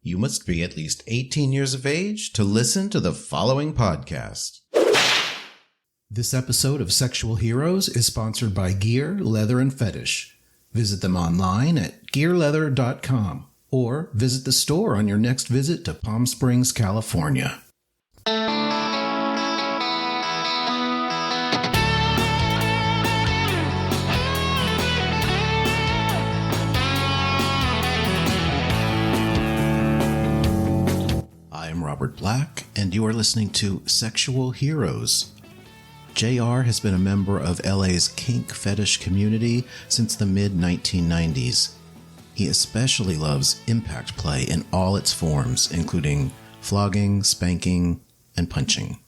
You must be at least 18 years of age to listen to the following podcast. This episode of Sexual Heroes is sponsored by Gear, Leather, and Fetish. Visit them online at gearleather.com or visit the store on your next visit to Palm Springs, California. Robert Black, and you are listening to Sexual Heroes. JR has been a member of LA's kink fetish community since the mid-1990s. He especially loves impact play in all its forms, including flogging, spanking, and punching,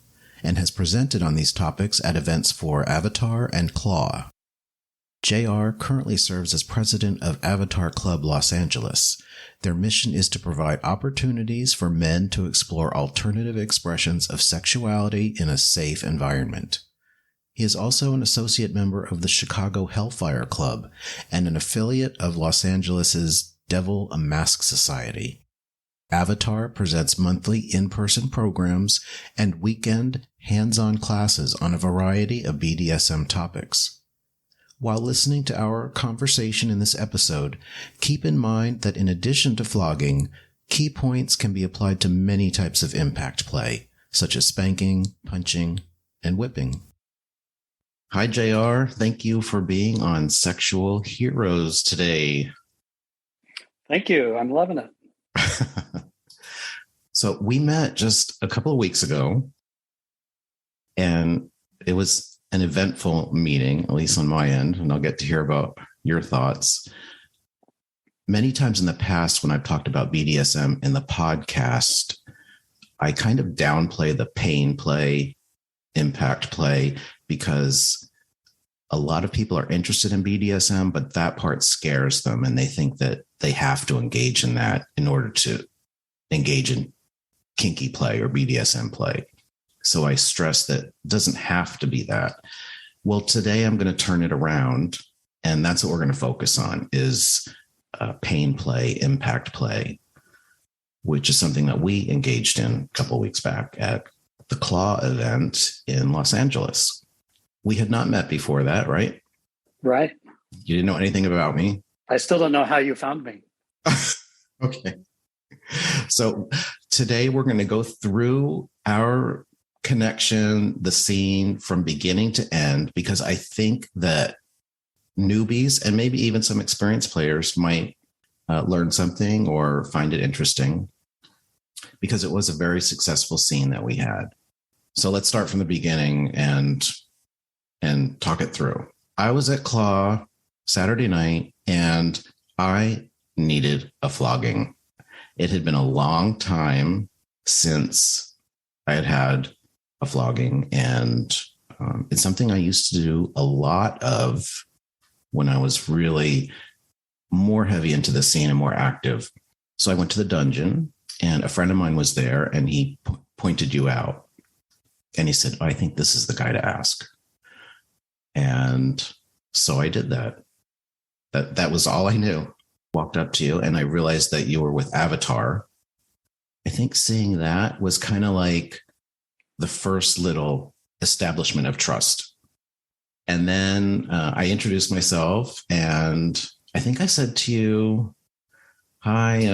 and has presented on these topics at events for Avatar and Claw. JR currently serves as president of Avatar Club Los Angeles. Their mission is to provide opportunities for men to explore alternative expressions of sexuality in a safe environment. He is also an associate member of the Chicago Hellfire Club and an affiliate of Los Angeles' Devil a Mask Society. Avatar presents monthly in-person programs and weekend hands-on classes on a variety of BDSM topics. While listening to our conversation in this episode, keep in mind that in addition to flogging, key points can be applied to many types of impact play, such as spanking, punching, and whipping. Hi, JR. Thank you for being on Sexual Heroes today. Thank you. I'm loving it. So we met just a couple of weeks ago, and it was an eventful meeting, at least on my end, and I'll get to hear about your thoughts. Many times in the past, when I've talked about BDSM in the podcast, I kind of downplay the pain play, impact play, because a lot of people are interested in BDSM, but that part scares them, and they think that they have to engage in that in order to engage in kinky play or BDSM play. So I stress that it doesn't have to be that. Well, today I'm going to turn it around, and that's what we're going to focus on is pain play, impact play, which is something that we engaged in a couple of weeks back at the Claw event in Los Angeles. We had not met before that, right? Right. You didn't know anything about me? I still don't know how you found me. Okay. So today we're going to go through our connection, the scene from beginning to end, because I think that newbies and maybe even some experienced players might learn something or find it interesting, because it was a very successful scene that we had. So let's start from the beginning and talk it through. I was at Claw Saturday night and I needed a flogging. It had been a long time since I had had a flogging, and it's something I used to do a lot of when I was really more heavy into the scene and more active. So I went to the dungeon, and a friend of mine was there, and he pointed you out, and he said, I think this is the guy to ask. And so I did that. That was all I knew. Walked up to you, and I realized that you were with Avatar. I think seeing that was kind of like the first little establishment of trust. And then I introduced myself, and I think I said to you, hi,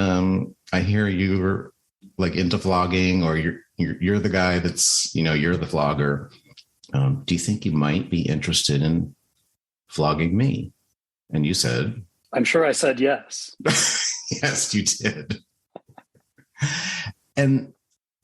I hear you're like into flogging, or you're the guy that's, you're the flogger. Do you think you might be interested in flogging me? And you said, I'm sure I said yes. Yes, you did. And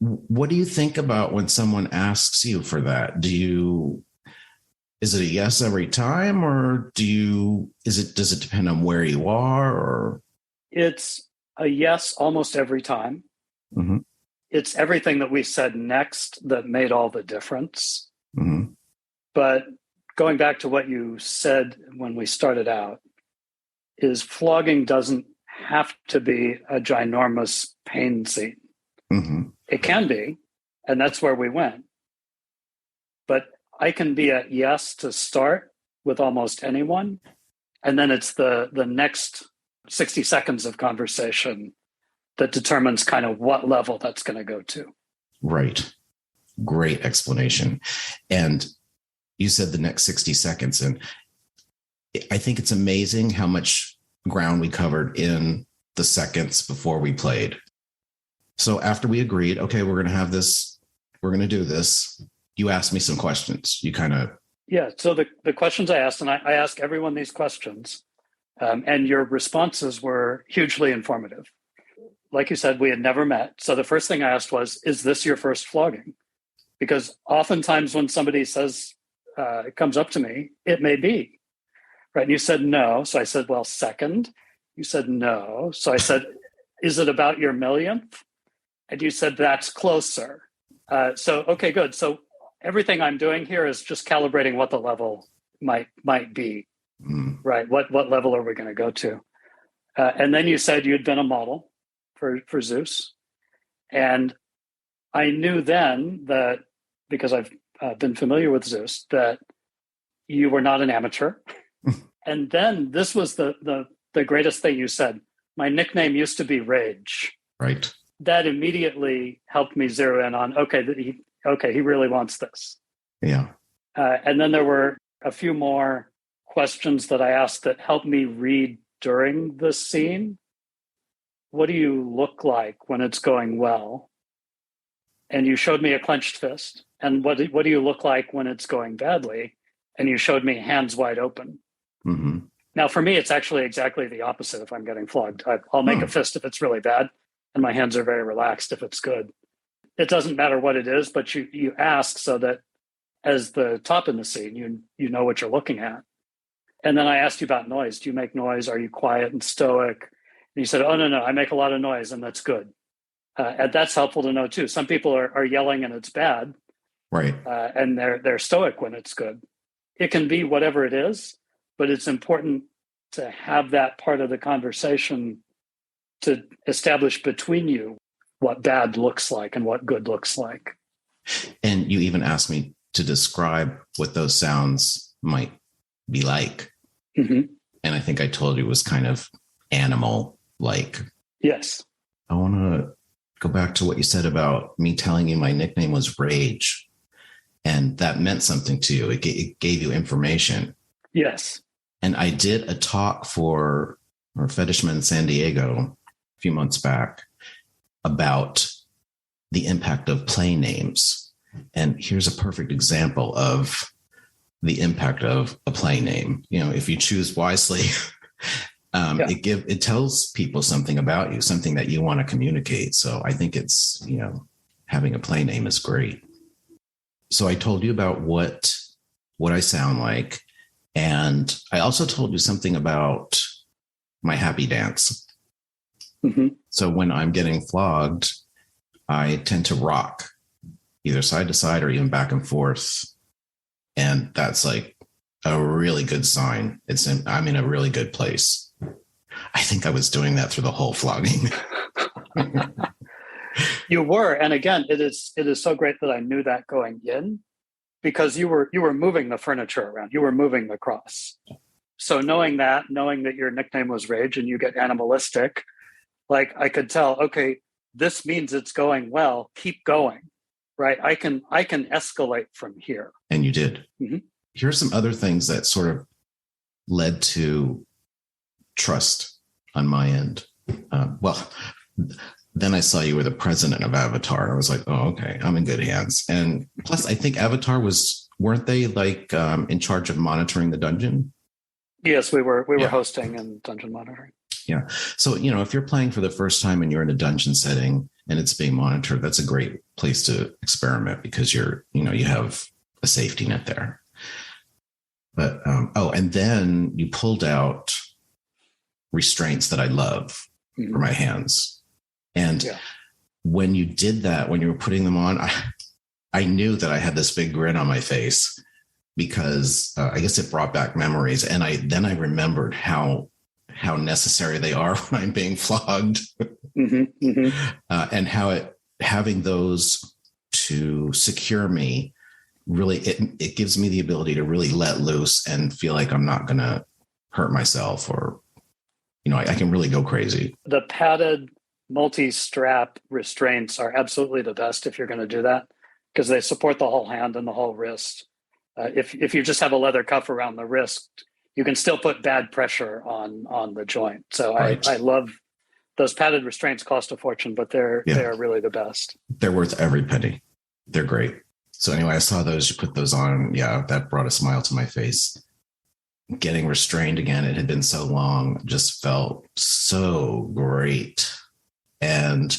what do you think about when someone asks you for that? Is it a yes every time, or does it depend on where you are, or? It's a yes almost every time. Mm-hmm. It's everything that we said next that made all the difference. Mm-hmm. But going back to what you said when we started out, is flogging doesn't have to be a ginormous pain scene. Mm-hmm. It can be, and that's where we went. But I can be a yes to start with almost anyone, and then it's the next 60 seconds of conversation that determines kind of what level that's going to go to. Right. Great explanation. And you said the next 60 seconds. And I think it's amazing how much ground we covered in the seconds before we played. So after we agreed, okay, we're going to have this, we're going to do this, you asked me some questions. You kind of... Yeah. So the questions I asked, and I ask everyone these questions, and your responses were hugely informative. Like you said, we had never met. So the first thing I asked was, is this your first flogging? Because oftentimes when somebody says, it comes up to me, it may be, right? And you said no. So I said, well, second. You said no. So I said, is it about your millionth? And you said, that's closer. So, okay, good. So everything I'm doing here is just calibrating what the level might be, right? What level are we going to go to? And then you said you'd been a model for Zeus. And I knew then that, because I've been familiar with Zeus, that you were not an amateur. And then this was the greatest thing you said. My nickname used to be Rage. Right. That immediately helped me zero in on, he really wants this. Yeah. And then there were a few more questions that I asked that helped me read during the scene. What do you look like when it's going well? And you showed me a clenched fist. And what do you look like when it's going badly? And you showed me hands wide open. Mm-hmm. Now, for me, it's actually exactly the opposite if I'm getting flogged. I'll make a fist if it's really bad, and my hands are very relaxed if it's good. It doesn't matter what it is, but you ask so that as the top in the scene, you know what you're looking at. And then I asked you about noise. Do you make noise? Are you quiet and stoic? And you said, oh, no, I make a lot of noise, and that's good. And that's helpful to know, too. Some people are yelling and it's bad. Right. And they're stoic when it's good. It can be whatever it is, but it's important to have that part of the conversation to establish between you what bad looks like and what good looks like. And you even asked me to describe what those sounds might be like. Mm-hmm. And I think I told you it was kind of animal-like. Yes. I want to go back to what you said about me telling you my nickname was Rage. And that meant something to you. It gave you information. Yes. And I did a talk for Fetishman in San Diego a few months back about the impact of play names. And here's a perfect example of the impact of a play name. You know, if you choose wisely, it tells people something about you, something that you want to communicate. So I think it's, having a play name is great. So I told you about what I sound like. And I also told you something about my happy dance. Mm-hmm. So when I'm getting flogged, I tend to rock either side to side or even back and forth. And that's like a really good sign. I'm in a really good place. I think I was doing that through the whole flogging. You were. And again, it is so great that I knew that going in, because you were moving the furniture around. You were moving the cross. So knowing that your nickname was Rage and you get animalistic, like I could tell, okay, this means it's going well. Keep going, right? I can escalate from here. And you did. Mm-hmm. Here's some other things that sort of led to trust on my end. Then I saw you were the president of Avatar. I was like, oh, okay, I'm in good hands. And plus, I think Avatar weren't they like in charge of monitoring the dungeon? Yes, we were hosting and dungeon monitoring. Yeah. So, if you're playing for the first time and you're in a dungeon setting and it's being monitored, that's a great place to experiment because you have a safety net there. But, and then you pulled out restraints that I love for my hands. And when you did that, when you were putting them on, I knew that I had this big grin on my face because I guess it brought back memories. And I remembered how necessary they are when I'm being flogged. Mm-hmm, mm-hmm. And how having those to secure me, really, it gives me the ability to really let loose and feel like I'm not going to hurt myself or, I can really go crazy. The padded multi-strap restraints are absolutely the best if you're going to do that, because they support the whole hand and the whole wrist. If you just have a leather cuff around the wrist, you can still put bad pressure on the joint. So Right. I love those padded restraints. Cost a fortune, but they are really the best. They're worth every penny. They're great. So anyway, I saw those, you put those on. Yeah, that brought a smile to my face. Getting restrained again, it had been so long, just felt so great. And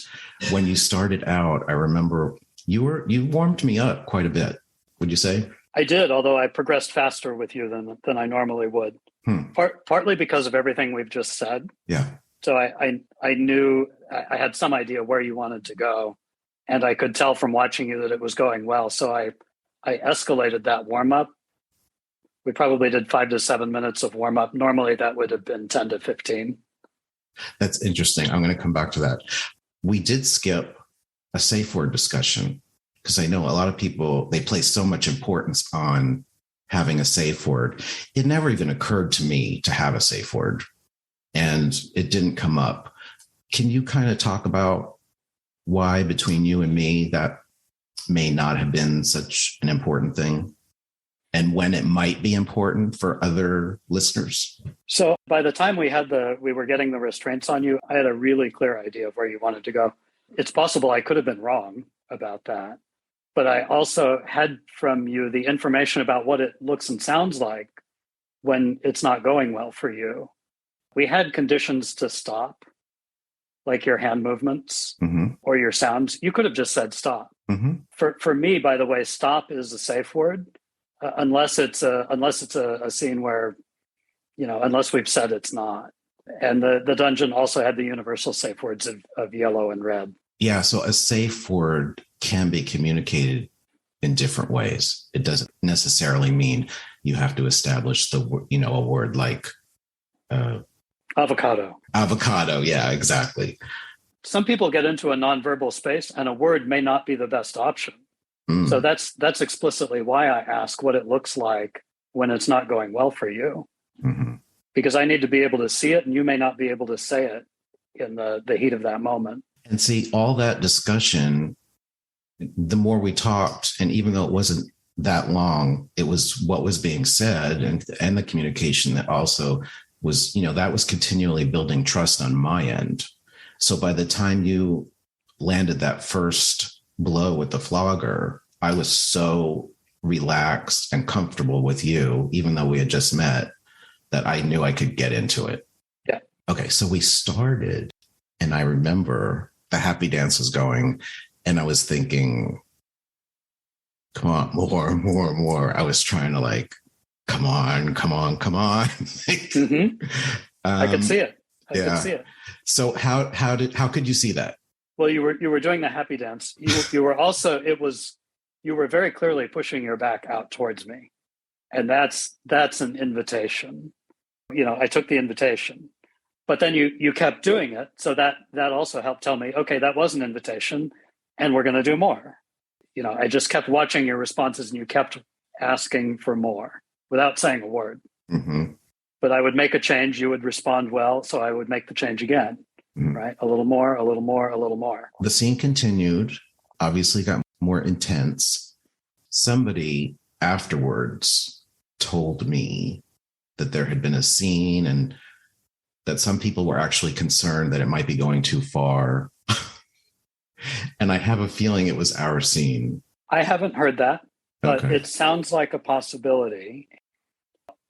when you started out, I remember you warmed me up quite a bit. Would you say? I did, although I progressed faster with you than I normally would. Partly because of everything we've just said. Yeah. So I knew I had some idea where you wanted to go, and I could tell from watching you that it was going well. So I escalated that warm up. We probably did 5 to 7 minutes of warm up. Normally that would have been 10 to 15. That's interesting. I'm going to come back to that. We did skip a safe word discussion because I know a lot of people, they place so much importance on having a safe word. It never even occurred to me to have a safe word, and it didn't come up. Can you kind of talk about why between you and me that may not have been such an important thing, and when it might be important for other listeners? So by the time we were getting the restraints on you, I had a really clear idea of where you wanted to go. It's possible I could have been wrong about that, but I also had from you the information about what it looks and sounds like when it's not going well for you. We had conditions to stop, like your hand movements or your sounds. You could have just said stop. For me, by the way, stop is a safe word. Unless it's a scene where, unless we've said it's not. And the dungeon also had the universal safe words of yellow and red. Yeah. So a safe word can be communicated in different ways. It doesn't necessarily mean you have to establish a word like avocado. Avocado. Yeah, exactly. Some people get into a nonverbal space and a word may not be the best option. So that's explicitly why I ask what it looks like when it's not going well for you, because I need to be able to see it, and you may not be able to say it in the heat of that moment. And see, all that discussion, the more we talked, and even though it wasn't that long, it was what was being said and the communication that also was, that was continually building trust on my end. So by the time you landed that first blow with the flogger, I was so relaxed and comfortable with you, even though we had just met, that I knew I could get into it. Yeah. Okay. So we started, and I remember the happy dance was going, and I was thinking, come on, more. I was trying to come on. I could see it. I could see it. So how could you see that? Well, you were doing the happy dance. You were also, you were very clearly pushing your back out towards me. And that's an invitation. I took the invitation, but then you kept doing it. So that also helped tell me, okay, that was an invitation and we're going to do more. I just kept watching your responses, and you kept asking for more without saying a word. But I would make a change. You would respond well. So I would make the change again. Right? A little more, a little more, a little more. The scene continued, obviously got more intense. Somebody afterwards told me that there had been a scene and that some people were actually concerned that it might be going too far. And I have a feeling it was our scene. I haven't heard that, but Okay. It sounds like a possibility.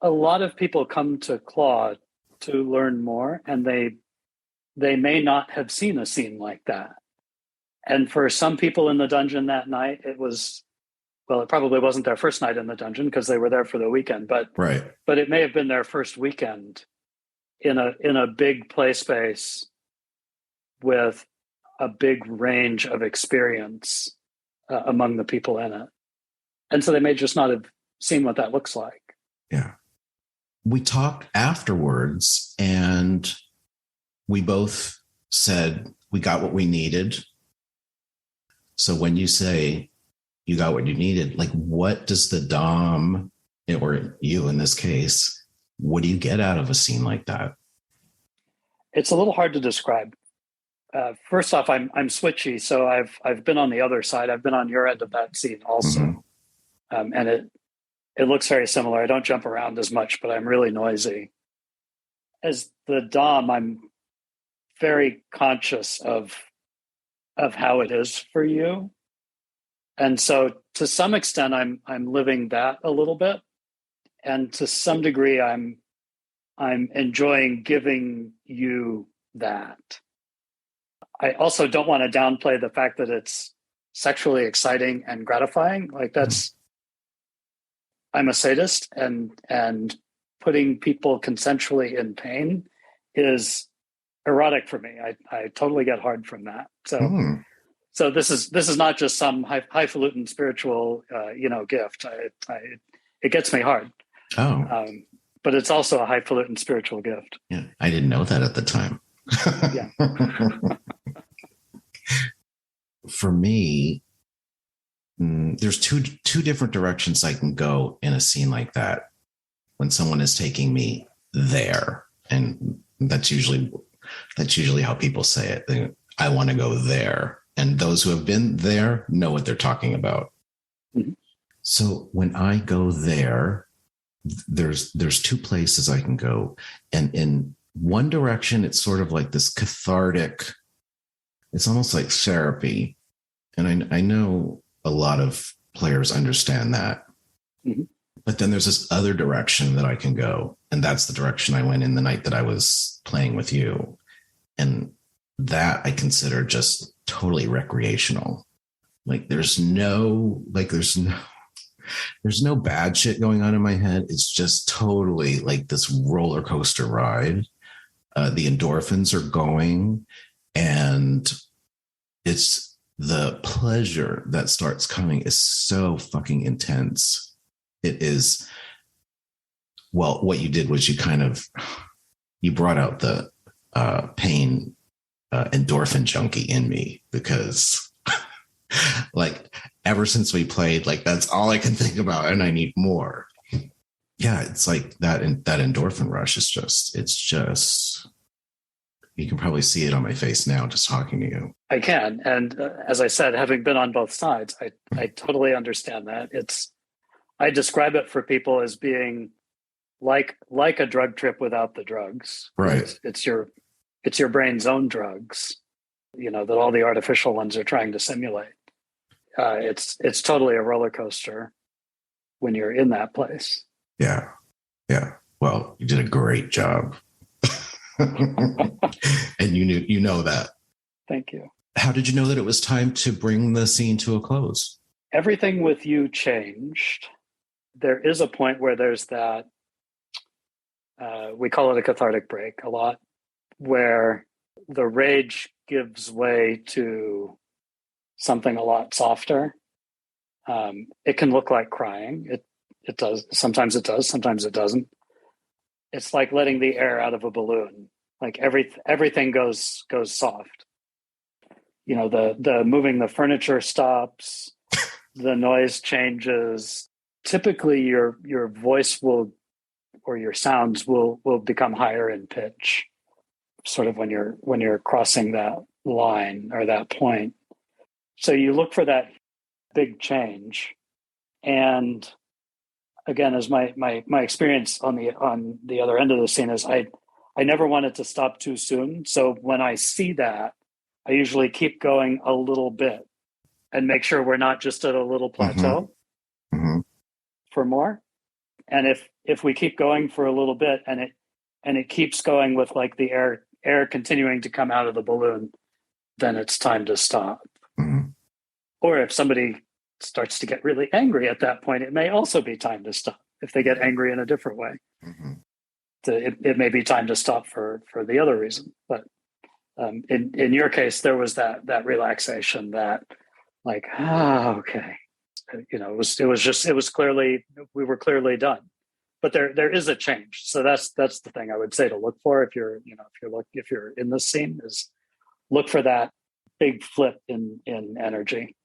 A lot of people come to Claude to learn more, and they may not have seen a scene like that. And for some people in the dungeon that night, it probably wasn't their first night in the dungeon because they were there for the weekend, but it may have been their first weekend in a big play space with a big range of experience among the people in it. And so they may just not have seen what that looks like. Yeah. We talked afterwards, and we both said we got what we needed. So when you say you got what you needed, what does the Dom, or you in this case, what do you get out of a scene like that? It's a little hard to describe. First off, I'm switchy, so I've been on the other side. I've been on your end of that scene also, and it looks very similar. I don't jump around as much, but I'm really noisy. As the Dom, I'm very conscious of how it is for you, and so to some extent, I'm living that a little bit, and to some degree, I'm enjoying giving you that. I also don't want to downplay the fact that it's sexually exciting and gratifying. Like I'm a sadist, and putting people consensually in pain is erotic for me. I totally get hard from that. So this is not just some highfalutin spiritual gift. It gets me hard. But it's also a highfalutin spiritual gift. Yeah, I didn't know that at the time. Yeah. For me, there's two different directions I can go in a scene like that when someone is taking me there, and that's usually how people say it. I want to go there, and those who have been there know what they're talking about. Mm-hmm. So when I go there, there's two places I can go, and in one direction, it's sort of like this cathartic. It's almost like therapy. And I know a lot of players understand that. Mm-hmm. But then there's this other direction that I can go. And that's the direction I went in the night that I was playing with you. And that I consider just totally recreational. Like there's no bad shit going on in my head. It's just totally like this roller coaster ride. The endorphins are going, and it's the pleasure that starts coming is so fucking intense. It is. Well, what you did was you brought out the pain endorphin junkie in me, because like ever since we played, like that's all I can think about, and I need more. Yeah, it's like that endorphin rush is just you can probably see it on my face now just talking to you. I can. And as I said, having been on both sides, I totally understand that. I describe it for people as being like a drug trip without the drugs. Right. It's your brain's own drugs, that all the artificial ones are trying to simulate. It's totally a roller coaster when you're in that place. Yeah. Yeah. Well, you did a great job. And you know that. Thank you. How did you know that it was time to bring the scene to a close? Everything with you changed. There is a point where there's that, we call it a cathartic break a lot, where the rage gives way to something a lot softer. It can look like crying. It does. Sometimes it does. Sometimes it doesn't. It's like letting the air out of a balloon. Like everything goes soft. The moving the furniture stops. The noise changes. Typically, your voice will, or your sounds will become higher in pitch, sort of when you're crossing that line or that point. So you look for that big change, and again, as my experience on the other end of the scene is, I never want it to stop too soon. So when I see that, I usually keep going a little bit and make sure we're not just at a little plateau for more. And if we keep going for a little bit and it keeps going with like the air continuing to come out of the balloon, then it's time to stop. Mm-hmm. Or if somebody starts to get really angry at that point, it may also be time to stop. If they get angry in a different way, it may be time to stop for the other reason. But in your case, there was that relaxation, that like, okay, it was clearly, we were clearly done. But there is a change. So that's the thing I would say to look for if you're in this scene, is look for that big flip in energy.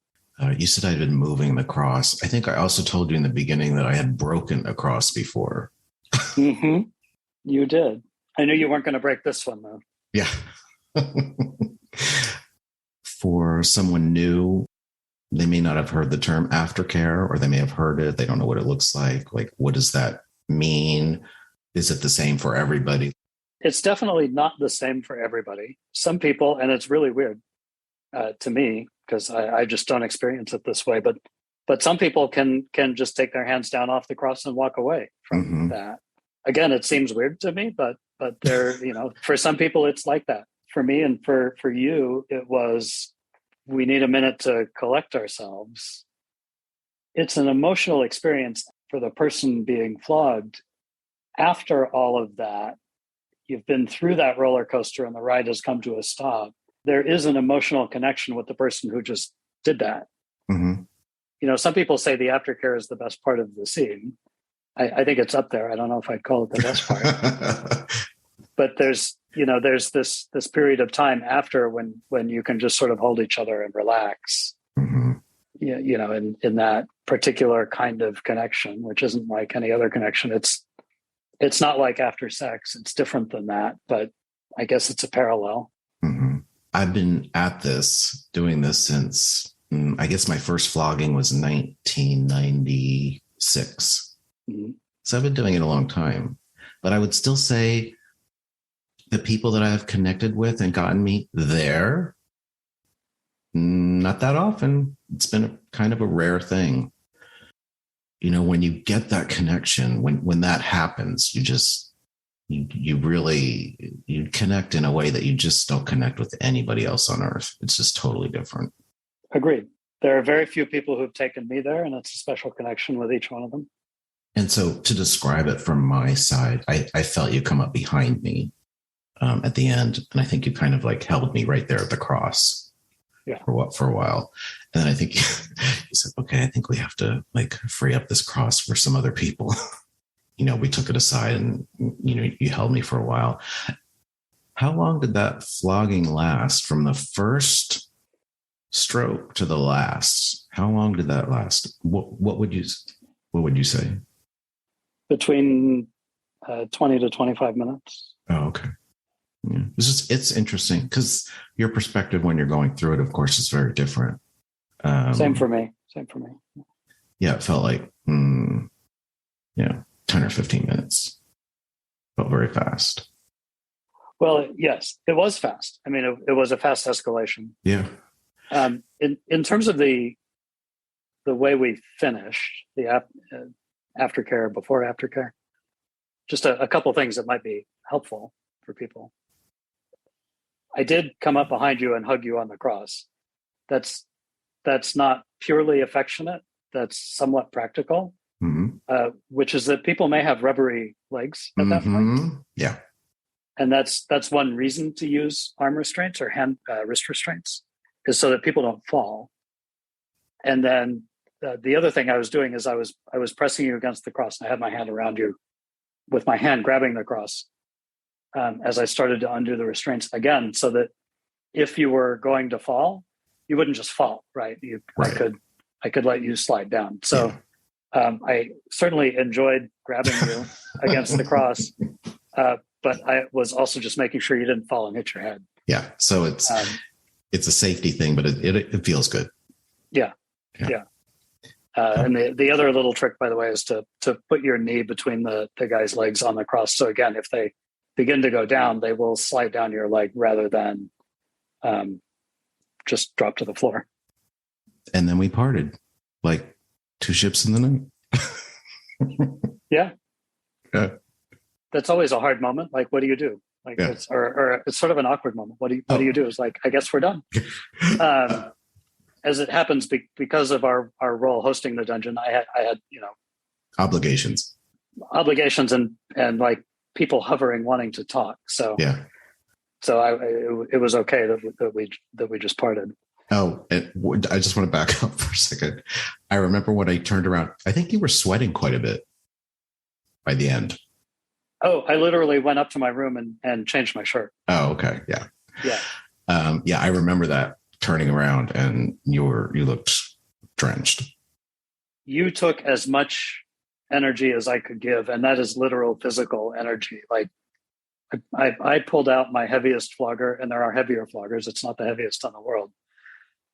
You said I'd been moving the cross. I think I also told you in the beginning that I had broken a cross before. Mm-hmm. You did. I knew you weren't going to break this one, though. Yeah. For someone new, they may not have heard the term aftercare, or they may have heard it. They don't know what it looks like. Like, what does that mean? Is it the same for everybody? It's definitely not the same for everybody. Some people, and it's really weird to me because I just don't experience it this way, but some people can just take their hands down off the cross and walk away from that. Again, it seems weird to me, but there, for some people it's like that. For me and for you, it was, we need a minute to collect ourselves. It's an emotional experience for the person being flogged. After all of that, you've been through that roller coaster and the ride has come to a stop. There is an emotional connection with the person who just did that. Some people say the aftercare is the best part of the scene. I think it's up there. I don't know if I'd call it the best part. But there's this period of time after when you can just sort of hold each other and relax. In that particular kind of connection, which isn't like any other connection. It's not like after sex. It's different than that, but I guess it's a parallel. I've been doing this since, I guess my first flogging was 1996. So I've been doing it a long time, but I would still say the people that I've connected with and gotten me there, not that often. It's been kind of a rare thing. When you get that connection, when that happens, you really connect in a way that you just don't connect with anybody else on earth. It's just totally different. Agreed. There are very few people who've taken me there, and it's a special connection with each one of them. And so to describe it from my side, I felt you come up behind me at the end. And I think you kind of like held me right there at the cross for a while. And then I think you said, okay, I think we have to like free up this cross for some other people. We took it aside and, you held me for a while. How long did that flogging last from the first stroke to the last? How long did that last? What would you say? Between 20 to 25 minutes. Oh, okay. Yeah. It's interesting because your perspective when you're going through it, of course, is very different. Same for me. Yeah, it felt like, 10 or 15 minutes. Felt very fast. Well, yes, it was fast. I mean, it was a fast escalation. Yeah. In terms of the way we finished the aftercare, before aftercare, just a couple of things that might be helpful for people. I did come up behind you and hug you on the cross. That's not purely affectionate. That's somewhat practical, which is that people may have rubbery legs at that point. Yeah. And that's one reason to use arm restraints or hand wrist restraints, is so that people don't fall. And then the other thing I was doing is I was pressing you against the cross. And I had my hand around you with my hand grabbing the cross as I started to undo the restraints again, so that if you were going to fall, you wouldn't just fall, right? Right. I could let you slide down. So I certainly enjoyed grabbing you against the cross, but I was also just making sure you didn't fall and hit your head. Yeah. So it's a safety thing, but it feels good. Yeah. And the other little trick, by the way, is to put your knee between the guy's legs on the cross. So again, if they begin to go down, they will slide down your leg rather than just drop to the floor. And then we parted like two ships in the night. Yeah. That's always a hard moment. Like, what do you do? Like, it's sort of an awkward moment. What do you do? It's like, I guess we're done. As it happens, because of our role hosting the dungeon, I had obligations and like people hovering, wanting to talk. So it was okay that we just parted. Oh, I just want to back up for a second. I remember when I turned around, I think you were sweating quite a bit by the end. Oh, I literally went up to my room and changed my shirt. Oh, okay. Yeah. Yeah. I remember that, turning around, and you looked drenched. You took as much energy as I could give, and that is literal physical energy. Like I pulled out my heaviest flogger, and there are heavier floggers. It's not the heaviest in the world.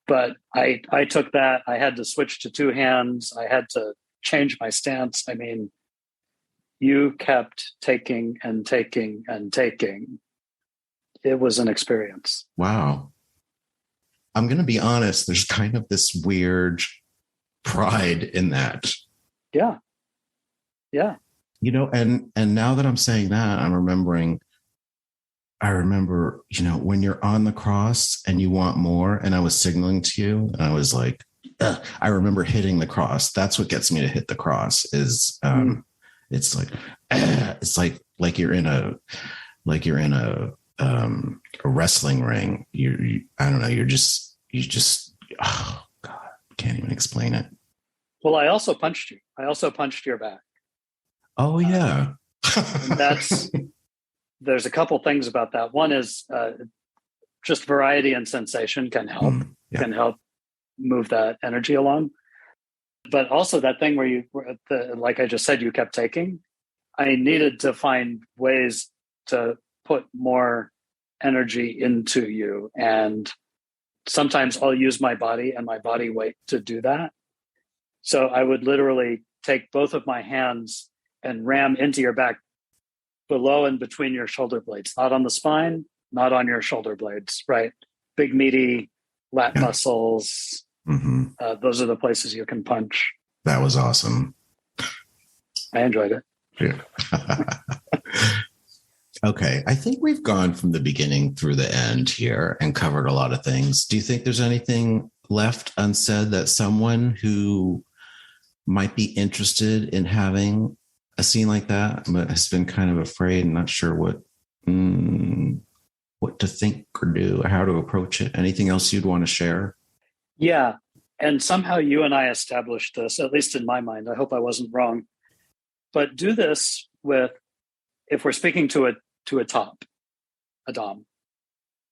But I took that. I had to switch to two hands. I had to change my stance. I mean, you kept taking and taking and taking. It was an experience. Wow. I'm going to be honest. There's kind of this weird pride in that. Yeah. Yeah. You know, and now that I'm saying that, I remember, you know, when you're on the cross and you want more, and I was signaling to you, and I was like, ugh. I remember hitting the cross. That's what gets me to hit the cross is, it's like you're in a wrestling ring. I don't know. You just, oh God, can't even explain it. Well, I also punched you. I also punched your back. Oh yeah. There's a couple things about that. One is just variety and sensation can help, can help move that energy along. But also that thing where like I just said, you kept taking. I needed to find ways to put more energy into you. And sometimes I'll use my body and my body weight to do that. So I would literally take both of my hands and ram into your back below and between your shoulder blades, not on the spine, not on your shoulder blades, right? Big, meaty lat muscles. Mm-hmm. Those are the places you can punch. That was awesome. I enjoyed it. Yeah. Okay. I think we've gone from the beginning through the end here and covered a lot of things. Do you think there's anything left unsaid that someone who might be interested in having a scene like that, but has been kind of afraid and not sure what to think or do, or how to approach it? Anything else you'd want to share? Yeah. And somehow you and I established this, at least in my mind. I hope I wasn't wrong. But do this with, if we're speaking to a top, a dom,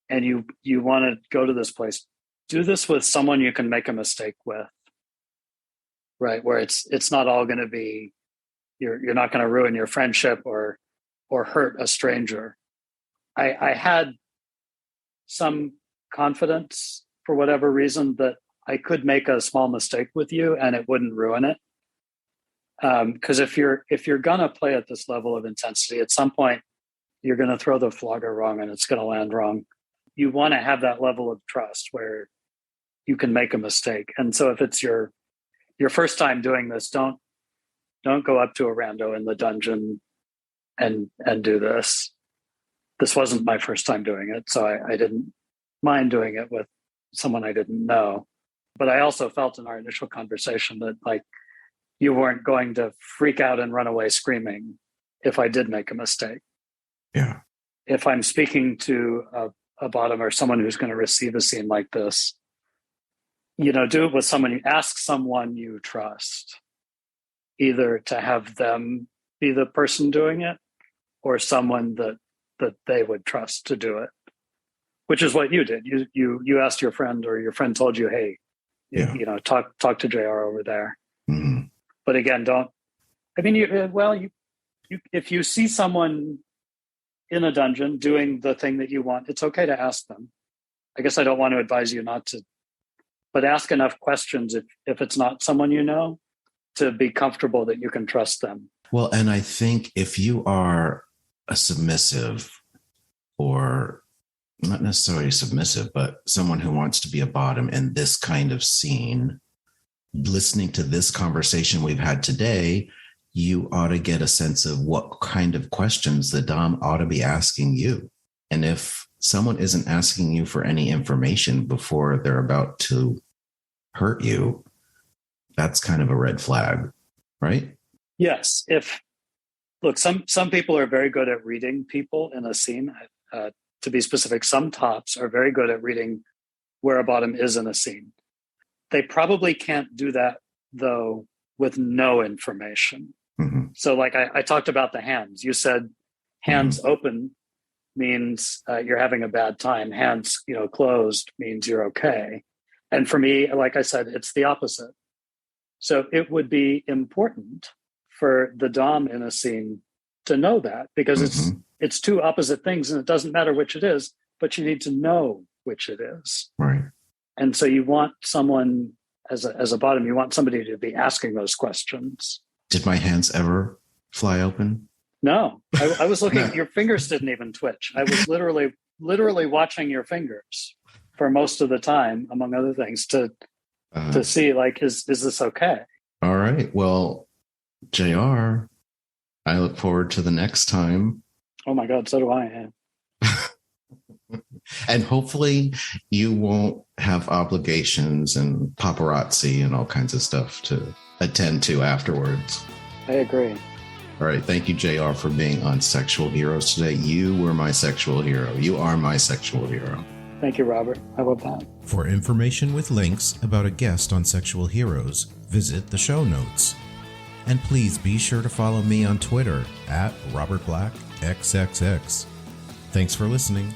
and you want to go to this place, do this with someone you can make a mistake with, right? Where it's not all going to be, you're not going to ruin your friendship or hurt a stranger. I had some confidence for whatever reason that I could make a small mistake with you and it wouldn't ruin it. Because if you're gonna play at this level of intensity, at some point you're gonna throw the flogger wrong and it's gonna land wrong. You want to have that level of trust where you can make a mistake. And so if it's your first time doing this, don't go up to a rando in the dungeon and do this. This wasn't my first time doing it, so I didn't mind doing it with someone I didn't know. But I also felt in our initial conversation that like you weren't going to freak out and run away screaming if I did make a mistake. Yeah. If I'm speaking to a bottom or someone who's going to receive a scene like this, do it with someone. You ask someone you trust, either to have them be the person doing it or someone that they would trust to do it, which is what you did. You asked your friend, or your friend told you, hey, talk to JR over there. Mm-hmm. But again, if you see someone in a dungeon doing the thing that you want, it's okay to ask them. I guess I don't want to advise you not to, but ask enough questions if it's not someone you know, to be comfortable that you can trust them. Well, and I think if you are a submissive, or not necessarily submissive, but someone who wants to be a bottom in this kind of scene, listening to this conversation we've had today, you ought to get a sense of what kind of questions the dom ought to be asking you. And if someone isn't asking you for any information before they're about to hurt you, that's kind of a red flag, right? Yes. Some people are very good at reading people in a scene. To be specific, some tops are very good at reading where a bottom is in a scene. They probably can't do that, though, with no information. Mm-hmm. So like I talked about the hands. You said hands open means you're having a bad time. Hands, closed means you're okay. And for me, like I said, it's the opposite. So it would be important for the dom in a scene to know that, because it's two opposite things and it doesn't matter which it is, but you need to know which it is. Right. And so you want someone as a bottom, you want somebody to be asking those questions. Did my hands ever fly open? No, I was looking, No. Your fingers didn't even twitch. I was literally watching your fingers for most of the time, among other things, to see like, is this okay? All right. Well, JR, I look forward to the next time. Oh my God, so do I. And hopefully you won't have obligations and paparazzi and all kinds of stuff to attend to afterwards. I agree. All right. Thank you, JR, for being on Sexual Heroes today. You were my sexual hero. You are my sexual hero. Thank you, Robert. I love that. For information with links about a guest on Sexual Heroes, visit the show notes. And please be sure to follow me on Twitter @RobertBlackXXX. Thanks for listening.